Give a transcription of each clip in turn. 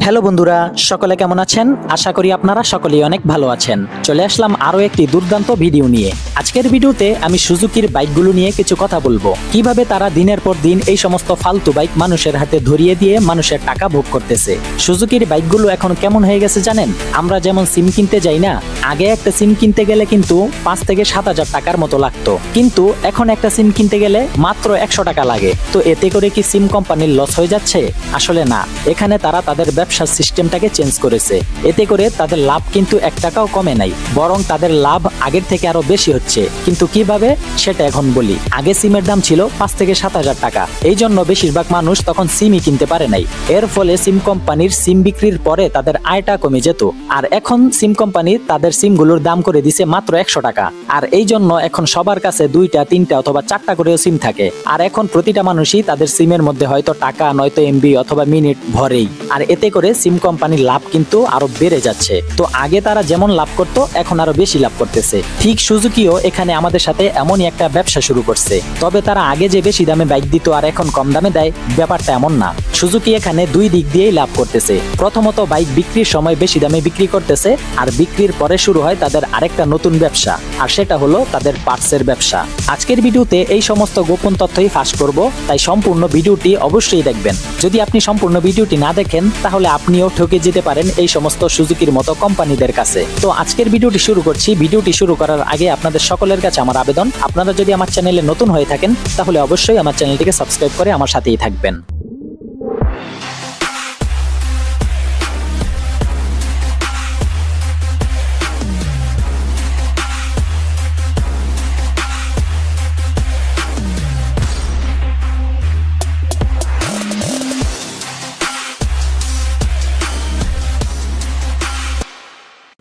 Hello বন্ধুরা, সকলে কেমন আছেন? আশা করি আপনারা সকলেই অনেক ভালো আছেন। চলে আসলাম আরো একটি দুর্দান্ত ভিডিও নিয়ে। আজকের ভিডিওতে আমি সুজুকির বাইকগুলো নিয়ে কিছু কথা বলবো। কিভাবে তারা দিনের পর দিন এই সমস্ত ফালতু বাইক মানুষের হাতে ধরিয়ে দিয়ে মানুষের টাকা ভোগ করতেছে। সুজুকির বাইকগুলো এখন কেমন হয়ে গেছে জানেন? আমরা যেমন সিম কিনতে যাই না, আগে একটা সিম কিনতে গেলে কিন্তু 5 থেকে 7,000 টাকার মতো লাগতো, কিন্তু এখন একটা সিম কিনতে গেলে মাত্র 100 টাকা লাগে। তো এতে করে কি সিম কোম্পানির লস হয়ে যাচ্ছে? আসলে না, এখানে তারা তাদের ব্যবসার সিস্টেমটাকে চেঞ্জ করেছে। এতে করে তাদের লাভ কিন্তু 1 টাকাও কমে নাই, বরং তাদের লাভ আগের থেকে আরো বেশি হচ্ছে। কিন্তু কিভাবে সেটা এখন বলি। আগে সিমের দাম ছিল 5 থেকে 7,000 টাকা, এই জন্য বেশিরভাগ মানুষ তখন সিমই কিনতে পারে নাই। এর ফলে সিম কোম্পানির সিম বিক্রির পরে তাদের আয়টা কমে যেত। আর এখন সিম কোম্পানি তাদের সিমগুলোর দাম করে দিছে মাত্র 100 টাকা। আর এই জন্য এখন সবার কাছে 2টা 3টা অথবা 4টা করেও সিম থাকে। আর এখন প্রতিটা মানুষই তাদের সিমের মধ্যে হয়তো টাকা নয়তো এমবি অথবা মিনিট ভরেই। আর এতে করে সিম কোম্পানির লাভ কিন্তু আরো বেড়ে যাচ্ছে। তো আগে তারা যেমন লাভ করত, এখন আরো বেশি লাভ করতেছে। ঠিক সুজুকিও এখানে আমাদের সাথে এমনই একটা ব্যবসা শুরু করছে। তবে তারা আগে যে বেশি দামে বাইক দিত আর এখন কম দামে দেয়, ব্যাপারটা এমন না। সুজুকি এখানে 2 দিক দিয়েই লাভ করতেছে। প্রথমত বাইক বিক্রির সময় বেশি দামে বিক্রি করতেছে, আর বিক্রির পরে শুরু হয় তাদের আরেকটা নতুন ব্যবসা, আর সেটা হলো তাদের পার্টসের ব্যবসা। আজকের ভিডিওতে এই সমস্ত গোপন তথ্যই ফাঁস করব, তাই সম্পূর্ণ ভিডিওটি অবশ্যই দেখবেন। যদি আপনি সম্পূর্ণ ভিডিওটি না দেখেন, তাহলে আপনিও ঠকে যেতে পারেন এই সমস্ত সুজুকির মতো কোম্পানিদের কাছে। তো আজকের ভিডিওটি শুরু করছি। ভিডিওটি শুরু করার আগে আপনাদের সকলের কাছে আমার আবেদন, আপনারা যদি আমার চ্যানেলে নতুন হয়ে থাকেন, তাহলে অবশ্যই আমার চ্যানেলটিকে সাবস্ক্রাইব করে আমার সাথেই থাকবেন।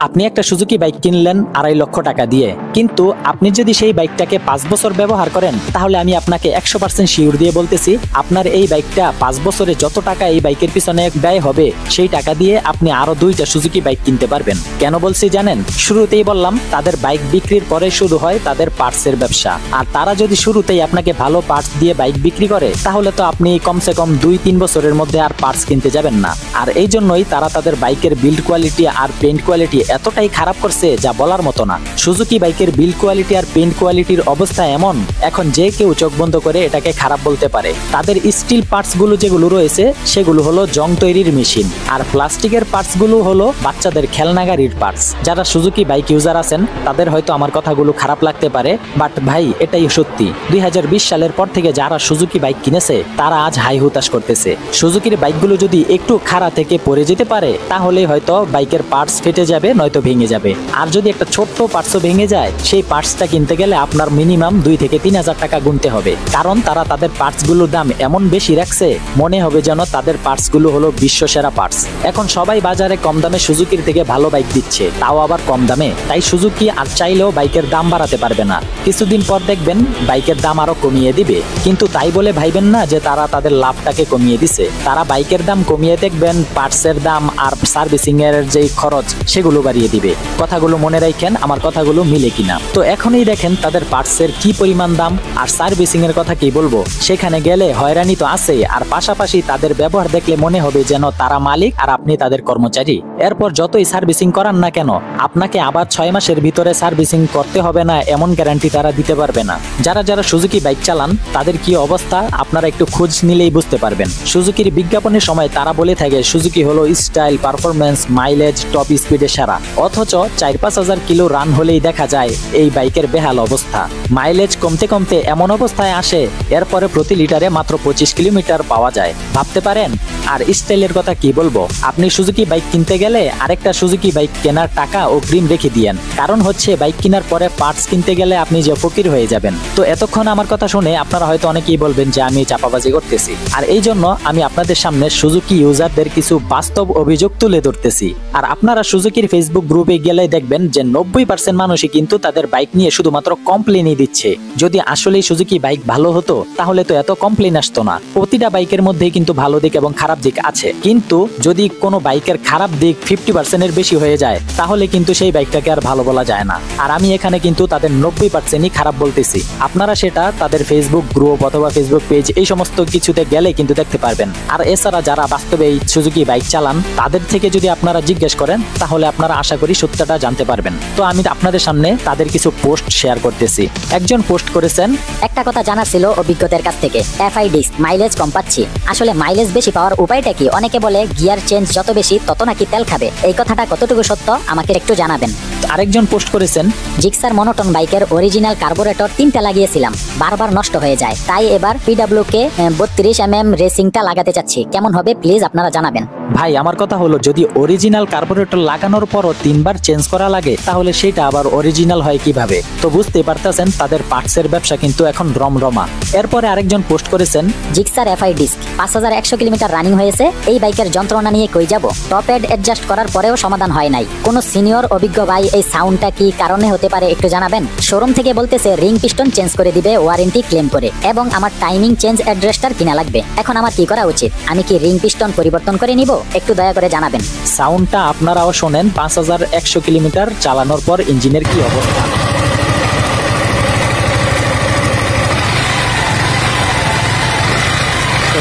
আপনি একটা সুজুকি বাইক কিনলেন 2.5 লক্ষ টাকা দিয়ে, কিন্তু আপনি যদি সেই বাইকটাকে 5 বছর ব্যবহার করেন, তাহলে আমি আপনাকে 100% শিওর দিয়ে বলতেছি, আপনার এই বাইকটা 5 বছরে যত টাকা এই বাইকের পিছনে ব্যয় হবে, সেই টাকা দিয়ে আপনি আরো 2টা সুজুকি বাইক কিনতে পারবেন। কেন বলছি জানেন? শুরুতেই বললাম তাদের বাইক বিক্রির পরে শুরু হয় তাদের পার্টসের ব্যবসা। আর তারা যদি শুরুতেই আপনাকে ভালো পার্টস দিয়ে বাইক বিক্রি করে, তাহলে তো আপনি কমসে কম 2-3 বছরের মধ্যে আর পার্টস কিনতে যাবেন না। আর এই জন্যই তারা তাদের বাইকের বিল্ড কোয়ালিটি আর পেইন্ট কোয়ালিটি এতটাই খারাপ করছে যা বলার মতো না। সুজুকি বাইকের বিল্ড কোয়ালিটি আর পেইন্ট কোয়ালিটির অবস্থা এমন, এখন যে কেউ চোখ বন্ধ করে এটাকে খারাপ বলতে পারে। তাদের স্টিল পার্টস গুলো যেগুলো রয়েছে, সেগুলো হলো জং তৈরির মেশিন, আর প্লাস্টিকের পার্টস গুলো হলো বাচ্চাদের খেলনা গাড়ির পার্টস। যারা সুজুকি বাইক ইউজার আছেন, তাদের হয়তো আমার কথাগুলো খারাপ লাগতে পারে, বাট ভাই এটাই সত্যি। 2020 সালের পর থেকে যারা সুজুকি বাইক কিনেছে, তারা আজ হাই হুতাশ করতেছে। সুজুকির বাইকগুলো যদি একটু খাড়া থেকে পড়ে যেতে পারে, তাহলে হয়তো বাইকের পার্টস ফেটে যাবে, নয়তো ভেঙে যাবে। আর যদি একটা ছোট্ট পার্টসও ভেঙে যায়, সেই পার্টসটা কিনতে গেলে আপনার মিনিমাম 2 থেকে 3,000 টাকা গুনতে হবে। কারণ তারা তাদের পার্টসগুলোর দাম এমন বেশি রাখছে, মনে হবে যেন তাদের পার্টসগুলো হলো বিশ্বসেরা পার্টস। এখন সবাই বাজারে কম দামে সুজুকির থেকে ভালো বাইক দিচ্ছে, তাও আবার কম দামে। তাই সুজুকি আর চাইলেও বাইকের দাম বাড়াতে পারবে না। কিছুদিন পর দেখবেন বাইকের দাম আরো কমিয়ে দিবে। কিন্তু তাই বলে ভাইবেন না যে তারা তাদের লাভটাকে কমিয়ে দিছে। তারা বাইকের দাম কমিয়ে দেখবেন পার্টসের দাম আর সার্ভিসিং এর যে খরচ, সেগুলো বাড়িয়ে দিবে। কথাগুলো মনে রাখেন, আমার কথাগুলো মিলে কিনা। তো এখনই দেখেন তাদের পার্টসের কি পরিমাণ দাম, আর সার্ভিসিং এর কথা কি বলবো। সেখানে গেলে হয়রানি তো আছে, আর পাশাপাশি তাদের ব্যবহার দেখলে মনে হবে যেন তারা মালিক আর আপনি তাদের কর্মচারী। এরপর যতই সার্ভিসিং করান না কেন, আপনাকে আবার 6 মাসের ভিতরে সার্ভিসিং করতে হবে না এমন গ্যারান্টি তারা দিতে পারবে না। যারা যারা সুজুকি বাইক চালান, তাদের কি অবস্থা আপনারা একটু খোঁজ নিলেই বুঝতে পারবেন। সুজুকির বিজ্ঞাপনের সময় তারা বলে থাকে সুজুকি হলো স্টাইল, পারফরমেন্স, মাইলেজ, টপ স্পিডে সেরা। অথচ 4-5 হাজার কিলো রান হলেই দেখা যায় এই বাইকের বেহাল অবস্থা। মাইলেজ কমতে কমতে এমন অবস্থায় আসে, এরপরে প্রতি লিটারে মাত্র 25 কিলোমিটার পাওয়া যায়। ভাবতে পারেন। আর স্টাইলের কথা কি বলবো, আপনি সুজুকি বাইক কিনতে গেলে আরেকটা সুজুকি বাইক কেনার টাকা অগ্রিম রেখে দিয়েন। কারণ হচ্ছে বাইক কেনার পরে পার্টস কিনতে গেলে আপনি যে ফকির হয়ে যাবেন। তো এতক্ষণ আমার কথা শুনে আপনারা হয়তো অনেকেই বলবেন যে আমি চাপাবাজি করতেছি, আর এই জন্য আমি আপনাদের সামনে সুজুকি ইউজারদের কিছু বাস্তব অভিযোগ তুলে ধরতেছি। আর আপনারা সুজুকির ফেসবুক ফেসবুক গ্রুপে গেলে দেখবেন যে 90% মানুষই কিন্তু তাদের বাইক নিয়ে শুধুমাত্র কমপ্লেনই দিচ্ছে। যদি আসলেই সুজুকি বাইক ভালো হতো তাহলে তো এত কমপ্লেন আসতো না। প্রতিটা বাইকের মধ্যেই কিন্তু ভালো দিক এবং খারাপ দিক আছে, কিন্তু যদি কোনো বাইকের খারাপ দিক 50% এর বেশি হয়ে যায় তাহলে কিন্তু সেই বাইকটাকে আর ভালো বলা যায় না। আর আমি এখানে কিন্তু তাদের 90%ই খারাপ বলতেছি। আপনারা সেটা তাদের ফেসবুক গ্রুপ অথবা ফেসবুক পেজ এই সমস্ত কিছুতে গেলে কিন্তু দেখতে পারবেন। আর এছাড়া যারা বাস্তবে এই সুজুকি বাইক চালান তাদের থেকে যদি আপনারা জিজ্ঞেস করেন তাহলে আপনারা আশা করি সত্যটা জানতে পারবেন। তো আমি আপনাদের সামনে তাদের কিছু পোস্ট শেয়ার করতেছি। একজন পোস্ট করেছেন, একটা কথা জানার ছিল অভিজ্ঞতার কাছ থেকে, এফআই ডিস্ক মাইলেজ কম পাচ্ছি, আসলে মাইলেজ বেশি পাওয়ার উপায়টা কি? অনেকে বলে গিয়ার চেঞ্জ যত বেশি তত নাকি তেল খাবে, এই কথাটা কতটুকু সত্য আমাকে একটু জানাবেন। আরেকজন পোস্ট করেছেন, জিক্সার মনোটন বাইকের অরিজিনাল কার্বোরেটর 3টা লাগিয়েছিলাম, বারবার নষ্ট হয়ে যায়, তাই এবার PWK 32mm রেসিংটা লাগাতে চাচ্ছি, কেমন হবে প্লিজ আপনারা জানাবেন। ভাই আমার কথা হলো, যদি অরিজিনাল কার্বোরেটর লাগানোর পরও 3বার চেঞ্জ করা লাগে তাহলে সেটা আবার অরিজিনাল হয় কিভাবে? তো বুঝতে পারতেছেন তাদের পার্টসের ব্যবসা কিন্তু এখন রমরমা। এরপরে আরেকজন পোস্ট করেছেন, Gixxer FI disc 5100 kilometre running হয়েছে, এই বাইকের যন্ত্রণা নিয়ে কই যাব? টপ এড অ্যাডজাস্ট করার পরেও সমাধান হয় নাই, কোন সিনিয়র অভিজ্ঞ ভাই এই সাউন্ডটা কি কারণে হতে পারে একটু জানাবেন। শোরুম থেকে বলতেছে রিং পিস্টন চেঞ্জ করে দিবে ওয়ারেন্টি ক্লেম করে, এবং আমার টাইমিং চেঞ্জ অ্যাড্রেসটার কিনা লাগবে। এখন আমার কি করা উচিত? আমি কি রিং পিস্টন পরিবর্তন করে নিব? একটু দয়া করে জানাবেন। সাউন্ডটা আপনারাও শোনেন 5100 কিলোমিটার চালানোর পর ইঞ্জিনের কি অবস্থা।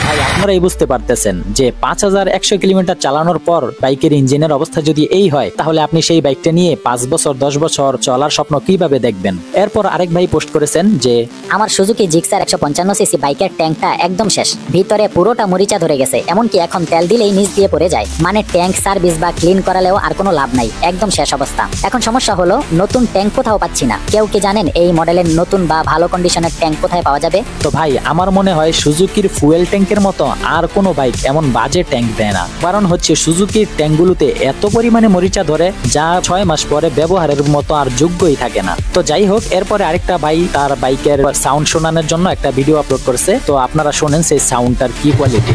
ভাই আপনারাই বুঝতে পারতেছেন যে 5100 কিলোমিটার চালানোর পর বাইকের ইঞ্জিনের অবস্থা যদি এই হয় তাহলে আপনি সেই বাইকটা নিয়ে 5 বছর 10 বছর চলার স্বপ্ন কিভাবে দেখবেন? এরপর আরেক ভাই পোস্ট করেছেন যে আমার সুজুকি জিক্সার 155cc বাইকের ট্যাঙ্কটা একদম শেষ, ভিতরে পুরোটা মরিচা ধরে গেছে, এমনকি এখন তেল দিলেই নিচ দিয়ে পড়ে যায়, মানে ট্যাঙ্ক সার্ভিস বা ক্লিন করালেও আর কোনো লাভ নাই, একদম শেষ অবস্থা। এখন সমস্যা হলো নতুন ট্যাঙ্ক কোথাও পাচ্ছি না, কেউ কি জানেন এই মডেলের নতুন বা ভালো কন্ডিশনের ট্যাঙ্ক কোথায় পাওয়া যাবে? তো ভাই আমার মনে হয় সুজুকির ফুয়েল ট্যাঙ্কের মতো আর কোনো বাইক এমন বাজে ট্যাঙ্ক দেয় না। কারণ হচ্ছে সুজুকির ট্যাঙ্কগুলোতে এত পরিমাণে মরিচা ধরে যা 6 মাস পরে ব্যবহারের মতো আর যোগ্যই থাকে না। তো যাই হোক, এরপরে আরেকটা ভাই তার বাইকের সাউন্ড শোনানোর জন্য একটা ভিডিও আপলোড করেছে, তো আপনারা শোনেন সেই সাউন্ডটার কি কোয়ালিটি।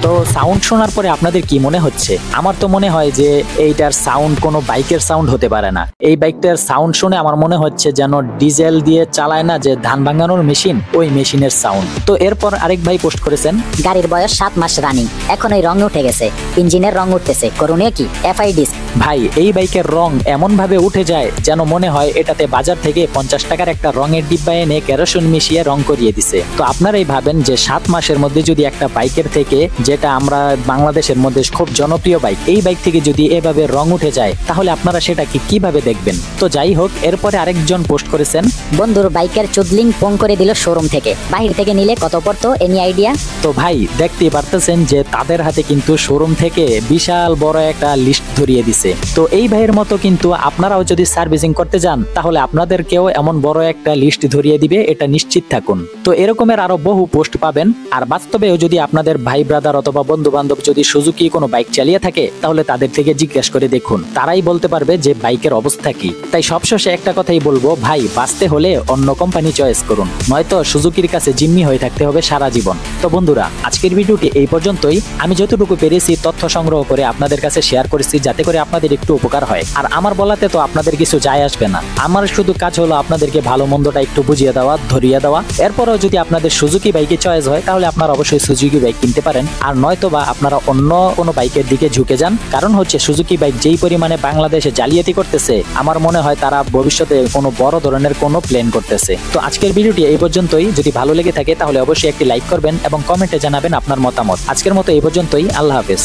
তো সাউন্ড শোনার পরে আপনাদের কি মনে হচ্ছে? আমার তো মনে হয় যে এইটার সাউন্ড কোনো বাইকের সাউন্ড হতে পারে না। এই বাইকটার সাউন্ড শুনে আমার মনে হচ্ছে যেন ডিজেল দিয়ে চালায় না যে ধান ভাঙানোর মেশিন, ওই মেশিনের সাউন্ড। তো এরপর আরেক ভাই পোস্ট করেছেন, গাড়ির বয়স 7 মাস রানিং, এখন এই রং উঠে গেছে, ইঞ্জিনের রং উঠতেছে, করণীয় কি? FI disc. ভাই এই বাইকের রং এমন ভাবে উঠে যায় যেন মনে হয় এটাতে বাজার থেকে 50 টাকার একটা রঙের ডিব্বা এনে কেরোসিন মিশিয়ে রং করিয়ে দিছে। তো আপনারাই ভাবেন যে 7 মাসের মধ্যে যদি একটা বাইকের থেকে, যেটা আমরা বাংলাদেশের মধ্যে খুব জনপ্রিয় বাইক, এই বাইক থেকে যদি এভাবে রং উঠে যায় তাহলে আপনারা সেটাকে কিভাবে দেখবেন? তো যাই হোক, এরপরে আরেকজন পোস্ট করেছেন, বন্ধুর বাইকের চুদলিং ফোন করে দিল শোরুম থেকে, বাহির থেকে নিলে কত পড়তো, এনি আইডিয়া? তো ভাই দেখতেই পারতেছেন যে তাদের হাতে কিন্তু শোরুম থেকে বিশাল বড় একটা লিস্ট ধরিয়ে দিছে। তো এই ভাইয়ের মতো কিন্তু আপনারাও যদি সার্ভিসিং করতে যান তাহলে আপনাদেরকেও এমন বড় একটা লিস্ট ধরিয়ে দিবে, এটা নিশ্চিত থাকুন। তো এরকমের আরো বহু পোস্ট পাবেন। আর বাস্তবেও যদি আপনাদের ভাই ব্রাদার অথবা বন্ধু বান্ধব যদি সুজুকি কোনো বাইক চালিয়ে থাকে তাহলে তাদের থেকে জিজ্ঞেস করে দেখুন, তারাই বলতে পারবে যে বাইকের অবস্থা কি। তাই সবশেষে একটা কথাই বলবো, ভাই বাঁচতে হলে অন্য কোম্পানি চয়েস করুন, নয়তো সুজুকির কাছে জিম্মি হয়ে থাকতে হবে সারা জীবন। তো বন্ধুরা, আজকের ভিডিওটি এই পর্যন্তই। আমি যতটুকু পেরেছি তথ্য সংগ্রহ করে আপনাদের কাছে শেয়ার করেছি যাতে করে আপনাদের একটু উপকার হয়। আর আমার বলাতে তো আপনাদের কিছু যায় আসবে না, আমার শুধু কাজ হলো আপনাদেরকে ভালো মন্দটা একটু বুঝিয়ে দেওয়া, ধরিয়ে দেওয়া। এরপরেও যদি আপনাদের সুজুকি বাইকে চয়েস হয় তাহলে আপনারা অবশ্যই সুজুকি বাইক কিনতে পারেন, আর নয়তো বা আপনারা অন্য কোনো বাইকের দিকে ঝুঁকে যান। কারণ হচ্ছে সুজুকি বাইক যেই পরিমাণে বাংলাদেশে জালিয়াতি করতেছে, আমার মনে হয় তারা ভবিষ্যতে কোনো বড় ধরনের কোনো প্ল্যান করতেছে। তো আজকের ভিডিওটি এই পর্যন্তই। যদি ভালো লেগে থাকে তাহলে অবশ্যই একটি লাইক করবেন এবং কমেন্টে জানাবেন আপনার মতামত। আজকের মতো এই পর্যন্তই, আল্লাহ হাফেজ।